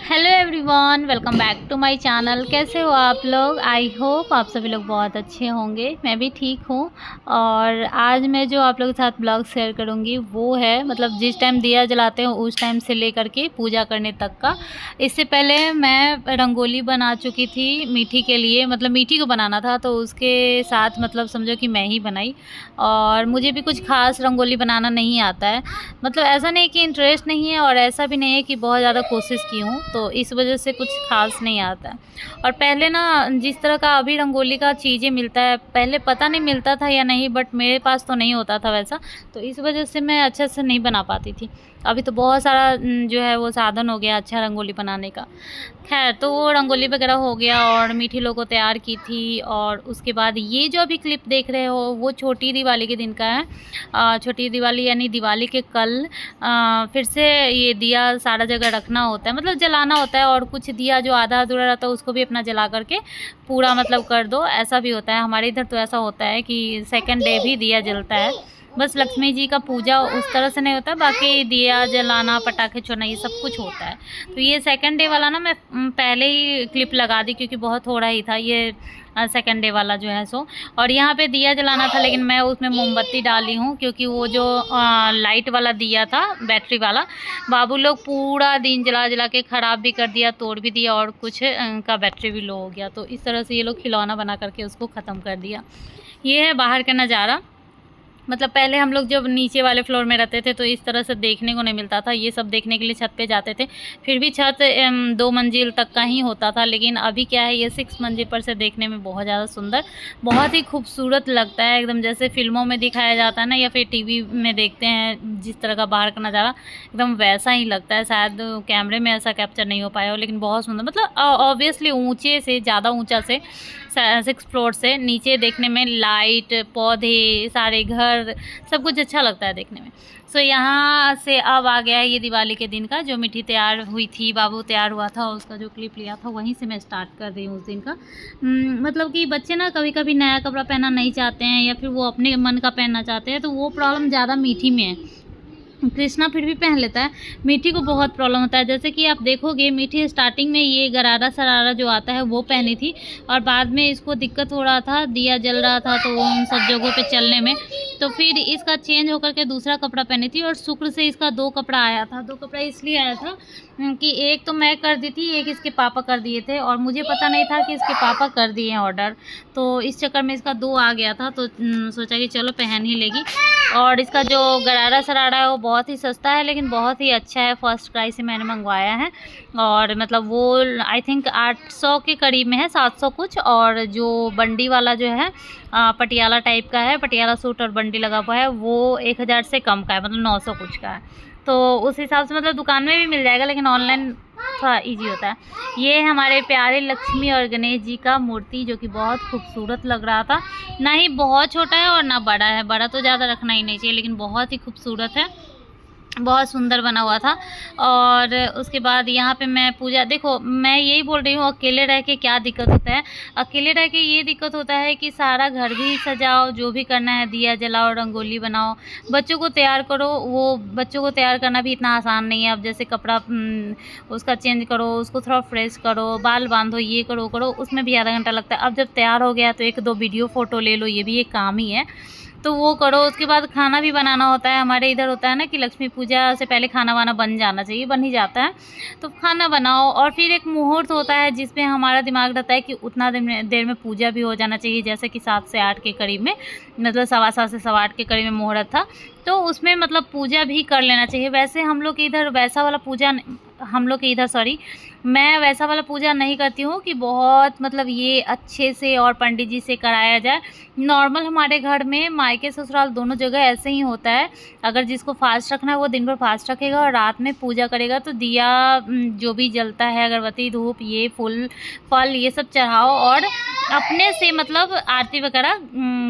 Hello everyone, welcome back to my channel. कैसे हो आप लोग? आई होप आप सभी लोग बहुत अच्छे होंगे। मैं भी ठीक हूँ। और आज मैं जो आप लोगों के साथ ब्लॉग शेयर करूँगी वो है मतलब जिस टाइम दिया जलाते हो उस टाइम से लेकर के पूजा करने तक का। इससे पहले मैं रंगोली बना चुकी थी मीठी के लिए, मतलब मीठी को बनाना था तो उसके साथ मतलब समझो कि मैं ही बनाई। और मुझे भी कुछ खास रंगोली बनाना नहीं आता है, मतलब ऐसा नहीं कि इंटरेस्ट नहीं है और ऐसा भी नहीं है कि बहुत ज़्यादा कोशिश की हूँ, तो इस वजह से कुछ खास नहीं आता है। और पहले ना जिस तरह का अभी रंगोली का चीज़ें मिलता है, पहले पता नहीं मिलता था या नहीं, बट मेरे पास तो नहीं होता था वैसा, तो इस वजह से मैं अच्छे से नहीं बना पाती थी। अभी तो बहुत सारा जो है वो साधन हो गया अच्छा रंगोली बनाने का। खैर, तो वो रंगोली वगैरह हो गया और मीठी लोग को तैयार की थी। और उसके बाद ये जो अभी क्लिप देख रहे हो वो छोटी दिवाली के दिन का है। छोटी दिवाली यानी दिवाली के कल फिर से ये दिया सारा जगह रखना होता है, मतलब जलाना होता है। और कुछ दिया जो आधा अधूरा रहता है उसको भी अपना जला करके पूरा मतलब कर दो, ऐसा भी होता है। हमारे इधर तो ऐसा होता है कि सेकंड डे भी दिया जलता है। बस लक्ष्मी जी का पूजा उस तरह से नहीं होता, बाकी दिया जलाना पटाखे छोड़ना ये सब कुछ होता है। तो ये सेकंड डे वाला ना मैं पहले ही क्लिप लगा दी क्योंकि बहुत थोड़ा ही था ये सेकंड डे वाला जो है सो। और यहाँ पे दिया जलाना था लेकिन मैं उसमें मोमबत्ती डाली हूँ क्योंकि वो जो लाइट वाला दिया था बैटरी वाला, बाबू लोग पूरा दिन जला जला के ख़राब भी कर दिया, तोड़ भी दिया और कुछ का बैटरी भी लो हो गया। तो इस तरह से ये लोग खिलौना बना करके उसको ख़त्म कर दिया। ये है बाहर का नज़ारा। मतलब पहले हम लोग जब नीचे वाले फ्लोर में रहते थे तो इस तरह से देखने को नहीं मिलता था। ये सब देखने के लिए छत पे जाते थे, फिर भी छत 2 मंजिल तक का ही होता था। लेकिन अभी क्या है, ये 6 मंजिल पर से देखने में बहुत ज़्यादा सुंदर, बहुत ही खूबसूरत लगता है, एकदम जैसे फिल्मों में दिखाया जाता है ना, या फिर टीवी में देखते हैं जिस तरह का बाहर का नज़ारा, एकदम वैसा ही लगता है। शायद कैमरे में ऐसा कैप्चर नहीं हो पाया हो, लेकिन बहुत सुंदर। मतलब ऑब्वियसली ऊँचे से, ज़्यादा ऊँचा से 6 फ्लोर से नीचे देखने में लाइट, पौधे, सारे घर, सब कुछ अच्छा लगता है देखने में। सो यहाँ से अब आ गया है ये दिवाली के दिन का, जो मीठी तैयार हुई थी, बाबू तैयार हुआ था, उसका जो क्लिप लिया था वहीं से मैं स्टार्ट कर रही हूँ उस दिन का। मतलब कि बच्चे ना कभी कभी नया कपड़ा पहनना नहीं चाहते हैं या फिर वो अपने मन का पहनना चाहते हैं, तो वो प्रॉब्लम ज़्यादा मीठी में है। कृष्णा फिर भी पहन लेता है, मीठी को बहुत प्रॉब्लम होता है। जैसे कि आप देखोगे मीठी स्टार्टिंग में ये गरारा सरारा जो आता है वो पहनी थी, और बाद में इसको दिक्कत हो रहा था, दिया जल रहा था तो उन सब जगहों पे चलने में, तो फिर इसका चेंज होकर के दूसरा कपड़ा पहनी थी। और शुक्र से इसका 2 कपड़ा आया था। 2 कपड़ा इसलिए आया था कि एक तो मैं कर दी थी, एक इसके पापा कर दिए थे, और मुझे पता नहीं था कि इसके पापा कर दिए हैं ऑर्डर, तो इस चक्कर में इसका 2 आ गया था। तो सोचा कि चलो पहन ही लेगी। और इसका जो गरारा सरारा है वो बहुत ही सस्ता है लेकिन बहुत ही अच्छा है, फर्स्ट क्राई से मैंने मंगवाया है। और मतलब वो आई थिंक 800 के करीब में है, 700 कुछ। और जो बंडी वाला जो है पटियाला टाइप का है, पटियाला सूट और बंडी लगा हुआ है, वो 1000 से कम का है, मतलब 900 कुछ का है। तो उस हिसाब से मतलब दुकान में भी मिल जाएगा, लेकिन ऑनलाइन थोड़ा इजी होता है। ये है हमारे प्यारे लक्ष्मी और गणेश जी का मूर्ति, जो कि बहुत खूबसूरत लग रहा था। ना ही बहुत छोटा है और ना बड़ा है, बड़ा तो ज़्यादा रखना ही नहीं चाहिए, लेकिन बहुत ही खूबसूरत है, बहुत सुंदर बना हुआ था। और उसके बाद यहाँ पे मैं पूजा, देखो मैं यही बोल रही हूँ, अकेले रह के क्या दिक्कत होता है। अकेले रह के ये दिक्कत होता है कि सारा घर भी सजाओ, जो भी करना है, दिया जलाओ, रंगोली बनाओ, बच्चों को तैयार करो। वो बच्चों को तैयार करना भी इतना आसान नहीं है। अब जैसे कपड़ा उसका चेंज करो, उसको थोड़ा फ्रेश करो, बाल बांधो, ये करो करो, उसमें भी आधा घंटा लगता है। अब जब तैयार हो गया तो 1-2 वीडियो फ़ोटो ले लो, ये भी एक काम ही है, तो वो करो। उसके बाद खाना भी बनाना होता है। हमारे इधर होता है ना कि लक्ष्मी पूजा से पहले खाना वाना बन जाना चाहिए, बन ही जाता है, तो खाना बनाओ। और फिर एक मुहूर्त होता है जिसमें हमारा दिमाग रहता है कि उतना देर में पूजा भी हो जाना चाहिए, जैसे कि 7 से 8 के करीब में, मतलब 7:15 से 8:15 के करीब में मुहूर्त था, तो उसमें मतलब पूजा भी कर लेना चाहिए। वैसे हम लोग के इधर वैसा वाला पूजा, हम लोग के इधर सॉरी, मैं वैसा वाला पूजा नहीं करती हूँ कि बहुत मतलब ये अच्छे से और पंडित जी से कराया जाए। नॉर्मल हमारे घर में मायके ससुराल दोनों जगह ऐसे ही होता है। अगर जिसको फास्ट रखना है वो दिन भर फास्ट रखेगा और रात में पूजा करेगा, तो दिया जो भी जलता है, अगरबत्ती, धूप, ये फूल फल ये सब चढ़ाओ, और अपने से मतलब आरती वगैरह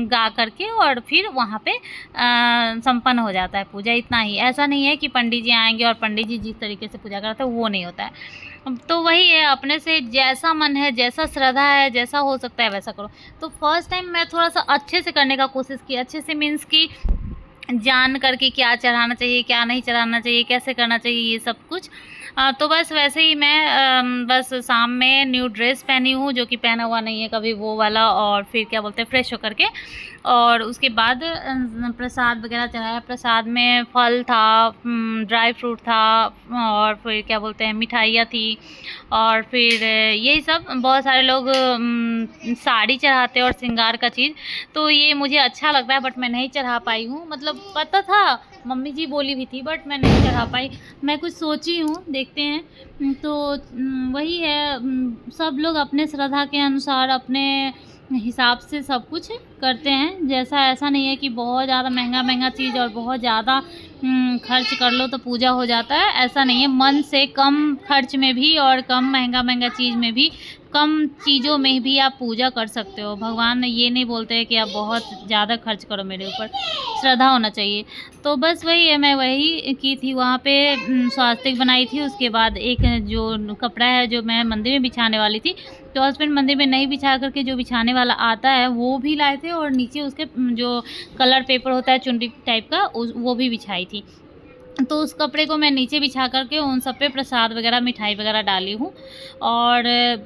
गा करके और फिर वहाँ पे संपन्न हो जाता है पूजा। इतना ही, ऐसा नहीं है कि पंडित जी आएंगे और पंडित जी जिस तरीके से पूजा कराते हैं वो नहीं होता है। तो वही है, अपने से जैसा मन है, जैसा श्रद्धा है, जैसा हो सकता है वैसा करो। तो फर्स्ट टाइम मैं थोड़ा सा अच्छे से करने का कोशिश की, अच्छे से मीन्स की जान करके क्या चढ़ाना चाहिए, क्या नहीं चढ़ाना चाहिए, कैसे करना चाहिए, ये सब कुछ तो बस वैसे ही मैं बस शाम में न्यू ड्रेस पहनी हूँ, जो कि पहना हुआ नहीं है कभी वो वाला, और फिर क्या बोलते हैं फ्रेश होकर के, और उसके बाद प्रसाद वगैरह चढ़ाया। प्रसाद में फल था, ड्राई फ्रूट था, और फिर क्या बोलते हैं मिठाइयाँ थी, और फिर यही सब। बहुत सारे लोग साड़ी चढ़ाते हैं और श्रृंगार का चीज़, तो ये मुझे अच्छा लगता है बट मैं नहीं चढ़ा पाई हूँ। मतलब पता था, मम्मी जी बोली भी थी, बट मैं नहीं चढ़ा पाई। मैं कुछ सोची हूँ, देखते हैं। तो वही है, सब लोग अपने श्रद्धा के अनुसार अपने हिसाब से सब कुछ करते हैं। जैसा ऐसा नहीं है कि बहुत ज़्यादा महंगा चीज़ और बहुत ज़्यादा खर्च कर लो तो पूजा हो जाता है, ऐसा नहीं है। मन से कम खर्च में भी और कम महंगा चीज़ में भी, कम चीज़ों में भी आप पूजा कर सकते हो। भगवान ये नहीं बोलते हैं कि आप बहुत ज़्यादा खर्च करो, मेरे ऊपर श्रद्धा होना चाहिए। तो बस वही है, मैं वही की थी वहाँ पे। स्वास्तिक बनाई थी, उसके बाद एक जो कपड़ा है जो मैं मंदिर में बिछाने वाली थी, तो हस्बैंड मंदिर में नहीं बिछा करके जो बिछाने वाला आता है वो भी लाए थे, और नीचे उसके जो कलर पेपर होता है चुनरी टाइप का, वो भी बिछाई थी। तो उस कपड़े को मैं नीचे बिछा करके उन सब पे प्रसाद वगैरह मिठाई वगैरह डाली हूँ। और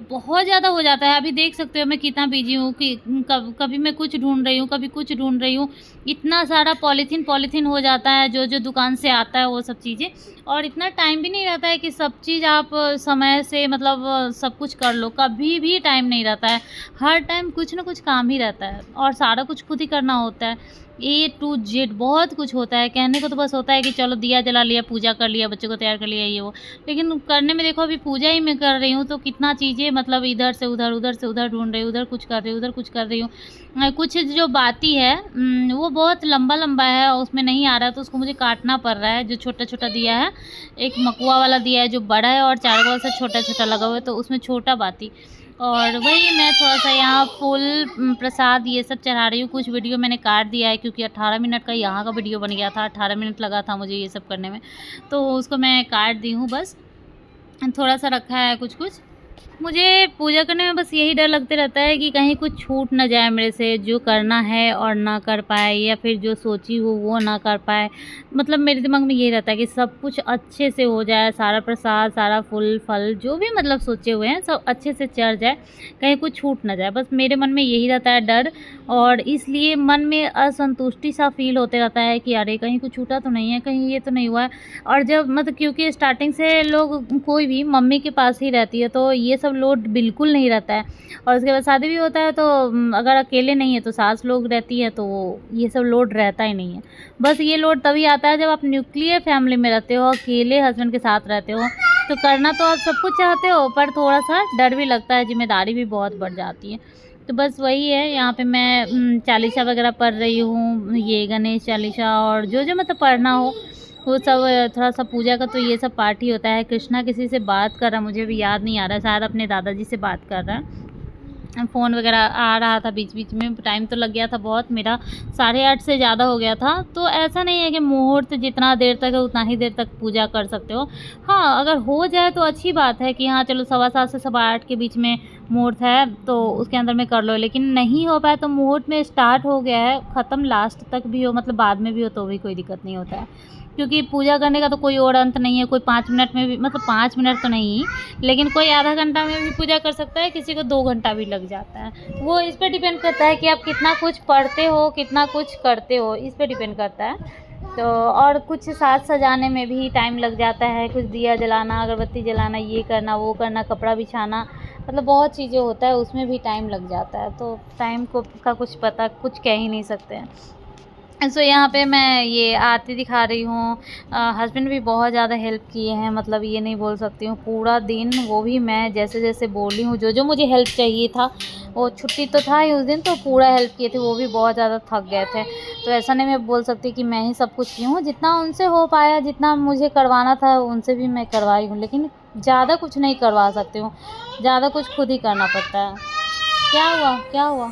बहुत ज़्यादा हो जाता है, अभी देख सकते हो मैं कितना बिजी हूँ कि कभी मैं कुछ ढूंढ रही हूँ, कभी कुछ ढूंढ रही हूँ। इतना सारा पॉलीथीन हो जाता है जो दुकान से आता है वो सब चीज़ें, और इतना टाइम भी नहीं रहता है कि सब चीज़ आप समय से मतलब सब कुछ कर लो। कभी भी टाइम नहीं रहता है, हर टाइम कुछ ना कुछ काम ही रहता है, और सारा कुछ खुद ही करना होता है। A to Z बहुत कुछ होता है। कहने को तो बस होता है कि चलो दिया जला लिया, पूजा कर लिया, बच्चों को तैयार कर लिया, ये वो, लेकिन करने में देखो अभी पूजा ही मैं कर रही हूँ तो कितना चीज़ें, मतलब इधर से उधर, उधर से उधर ढूंढ रही हूँ, उधर कुछ कर रही हूँ, उधर कुछ कर रही हूँ। कुछ जो बाती है वो बहुत लंबा है, उसमें नहीं आ रहा है तो उसको मुझे काटना पड़ रहा है। जो छोटा दिया है, एक मकुआ वाला दिया है जो बड़ा है, और चार बॉल से छोटा लगा हुआ है, तो उसमें छोटा बाती। और वही मैं थोड़ा सा यहाँ फूल प्रसाद ये सब चढ़ा रही हूँ। कुछ वीडियो मैंने काट दिया है क्योंकि 18 मिनट का यहाँ का वीडियो बन गया था, 18 मिनट लगा था मुझे ये सब करने में, तो उसको मैं काट दी हूँ। बस थोड़ा सा रखा है कुछ। मुझे पूजा करने में बस यही डर लगते रहता है कि कहीं कुछ छूट ना जाए मेरे से, जो करना है और ना कर पाए, या फिर जो सोची हो वो ना कर पाए। मतलब मेरे दिमाग में यही रहता है कि सब कुछ अच्छे से हो जाए, सारा प्रसाद, सारा फूल फल जो भी मतलब सोचे हुए हैं सब अच्छे से चढ़ जाए, कहीं कुछ छूट ना जाए। बस मेरे मन में यही रहता है डर, और इसलिए मन में असंतुष्टि सा फील होते रहता है कि अरे कहीं कुछ छूटा तो नहीं है, कहीं ये तो नहीं हुआ है। और जब मतलब क्योंकि स्टार्टिंग से लोग कोई भी मम्मी के पास ही रहती है तो ये सब लोड बिल्कुल नहीं रहता है। और उसके बाद शादी भी होता है तो अगर अकेले नहीं है तो सास लोग रहती है, तो ये सब लोड रहता ही नहीं है। बस ये लोड तभी आता है जब आप न्यूक्लियर फैमिली में रहते हो, अकेले हस्बैंड के साथ रहते हो, तो करना तो आप सब कुछ चाहते हो पर थोड़ा सा डर भी लगता है, जिम्मेदारी भी बहुत बढ़ जाती है। तो बस वही है, यहाँ पे मैं चालीसा वगैरह पढ़ रही हूँ, ये गणेश चालीसा और जो मतलब पढ़ना हो वो सब। थोड़ा सा पूजा का तो ये सब पार्ट ही होता है। कृष्णा किसी से बात कर रहा, मुझे भी याद नहीं आ रहा, शायद अपने दादाजी से बात कर रहा है। फ़ोन वगैरह आ रहा था बीच में, टाइम तो लग गया था बहुत, मेरा 8:30 से ज़्यादा हो गया था। तो ऐसा नहीं है कि मुहूर्त जितना देर तक है उतना ही देर तक पूजा कर सकते हो। हाँ, अगर हो जाए तो अच्छी बात है कि हाँ चलो 7:15 से 8:15 के बीच में मुहूर्त है तो उसके अंदर में कर लो। लेकिन नहीं हो पाए तो मुहूर्त में स्टार्ट हो गया है, ख़त्म लास्ट तक भी हो, मतलब बाद में भी हो तो भी कोई दिक्कत नहीं होता है। क्योंकि पूजा करने का तो कोई और अंत नहीं है। कोई 5 मिनट में भी, मतलब 5 मिनट तो नहीं, लेकिन कोई आधा घंटा में भी पूजा कर सकता है, किसी को 2 घंटा भी लग जाता है। वो इस पे डिपेंड करता है कि आप कितना कुछ पढ़ते हो, कितना कुछ करते हो, इस पे डिपेंड करता है। तो और कुछ साज सजाने में भी टाइम लग जाता है, कुछ दिया जलाना, अगरबत्ती जलाना, ये करना वो करना, कपड़ा बिछाना, मतलब बहुत चीज़ें होता है, उसमें भी टाइम लग जाता है। तो टाइम को का कुछ पता, कुछ कह ही नहीं सकते हैं। सो यहाँ पे मैं ये आरती दिखा रही हूँ। हस्बैंड भी बहुत ज़्यादा हेल्प किए हैं, मतलब ये नहीं बोल सकती हूँ पूरा दिन, वो भी मैं जैसे बोली हूँ, जो मुझे हेल्प चाहिए था, वो छुट्टी तो था ही उस दिन, तो पूरा हेल्प किए थे। वो भी बहुत ज़्यादा थक गए थे, तो ऐसा नहीं मैं बोल सकती कि मैं ही सब कुछ की हूँ। जितना उनसे हो पाया, जितना मुझे करवाना था उनसे भी मैं करवाई हूँ, लेकिन ज़्यादा कुछ नहीं करवा सकती हूँ, ज़्यादा कुछ खुद ही करना पड़ता है। क्या हुआ?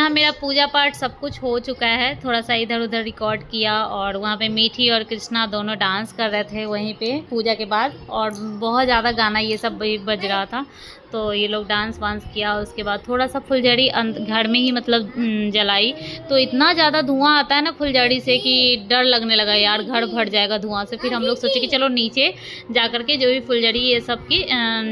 यहाँ मेरा पूजा पाठ सब कुछ हो चुका है, थोड़ा सा इधर उधर रिकॉर्ड किया और वहाँ पे मीठी और कृष्णा दोनों डांस कर रहे थे वहीं पे पूजा के बाद, और बहुत ज़्यादा गाना ये सब बज रहा था, तो ये लोग डांस वांस किया। उसके बाद थोड़ा सा फुलझड़ी घर में ही मतलब जलाई, तो इतना ज़्यादा धुआं आता है ना फुलझड़ी से कि डर लगने लगा यार, घर भर जाएगा धुआं से। फिर हम लोग सोचे कि चलो नीचे जा करके जो भी फुलझड़ी ये सब की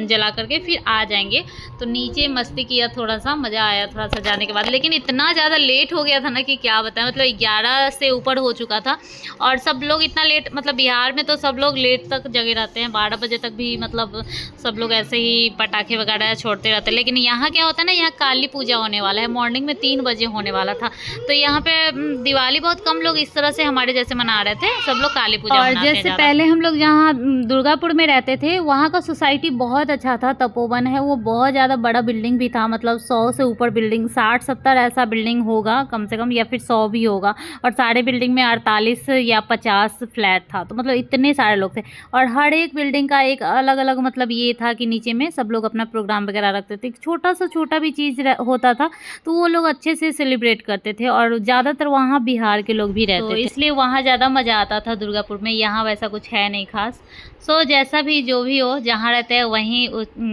जला करके फिर आ जाएंगे। तो नीचे मस्ती किया, थोड़ा सा मज़ा आया थोड़ा सा जाने के बाद, लेकिन इतना ज़्यादा लेट हो गया था ना कि क्या बताएं, मतलब 11 से ऊपर हो चुका था। और सब लोग इतना लेट, मतलब बिहार में तो सब लोग लेट तक जगे रहते हैं, 12 बजे तक भी मतलब सब लोग ऐसे ही पटाखे वगैरह छोड़ते रहते हैं। लेकिन यहाँ क्या होता है ना, यहाँ काली पूजा होने वाला है, मॉर्निंग में 3 बजे होने वाला था। तो यहाँ पे दिवाली बहुत कम लोग इस तरह से हमारे जैसे मना रहे थे, सब लोग काली पूजा मनाते हैं। और जैसे पहले हम लोग जहाँ दुर्गापुर में रहते थे वहाँ का सोसाइटी बहुत अच्छा था, तपोवन है वो, बहुत ज़्यादा बड़ा बिल्डिंग भी था, मतलब 100 से ऊपर बिल्डिंग, 60-70 ऐसा बिल्डिंग होगा कम से कम, या फिर 100 भी होगा। और सारे बिल्डिंग में 48 या 50 फ्लैट था, तो मतलब इतने सारे लोग थे। और हर एक बिल्डिंग का एक अलग अलग मतलब ये था कि नीचे में सब लोग अपना प्रोग्राम वगैरह रखते थे, छोटा सा छोटा भी चीज़ होता था तो वो लोग अच्छे से सेलिब्रेट करते थे। और ज़्यादातर वहाँ बिहार के लोग भी रहते थे, इसलिए वहाँ ज़्यादा मज़ा आता था दुर्गापुर में। यहाँ वैसा कुछ है नहीं खास। सो जैसा भी जो भी हो, जहाँ रहते हैं वहीं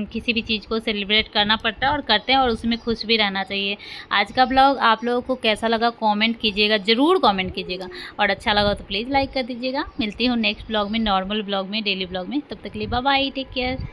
किसी भी चीज़ को सेलिब्रेट करना पड़ता है और करते हैं, और उसमें खुश भी रहना चाहिए। आज का ब्लॉग आप लोगों को कैसा लगा कमेंट कीजिएगा, ज़रूर कमेंट कीजिएगा, और अच्छा लगा तो प्लीज़ लाइक कर दीजिएगा। मिलती हूँ नेक्स्ट ब्लॉग में, नॉर्मल ब्लॉग में, डेली ब्लॉग में। तब तक के लिए बाय बाय, टेक केयर।